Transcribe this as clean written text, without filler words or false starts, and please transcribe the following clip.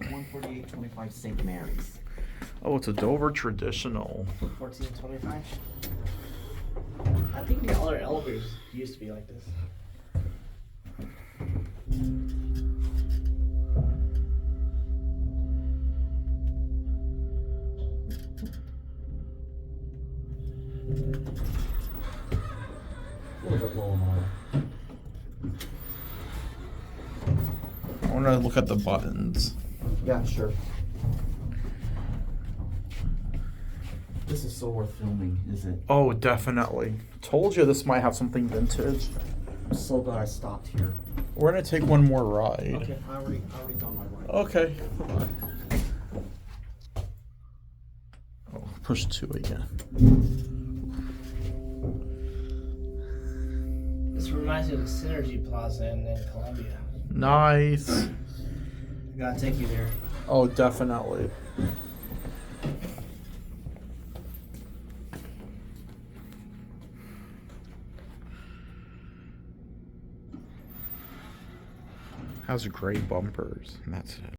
148.25 St. Mary's. Oh, it's a Dover traditional. 1425. I think the other elevators used to be like this. A little bit low on oil. I want to look at the buttons. Yeah, sure. This is so worth filming, is it? Oh, definitely. Told you this might have something vintage. I'm so glad I stopped here. We're gonna take one more ride. Okay, I already done my ride. Okay. Oh, push 2 again. This reminds me of the Synergy Plaza in Columbia. Nice. I gotta take you there. Oh, definitely. Has gray bumpers, and that's it.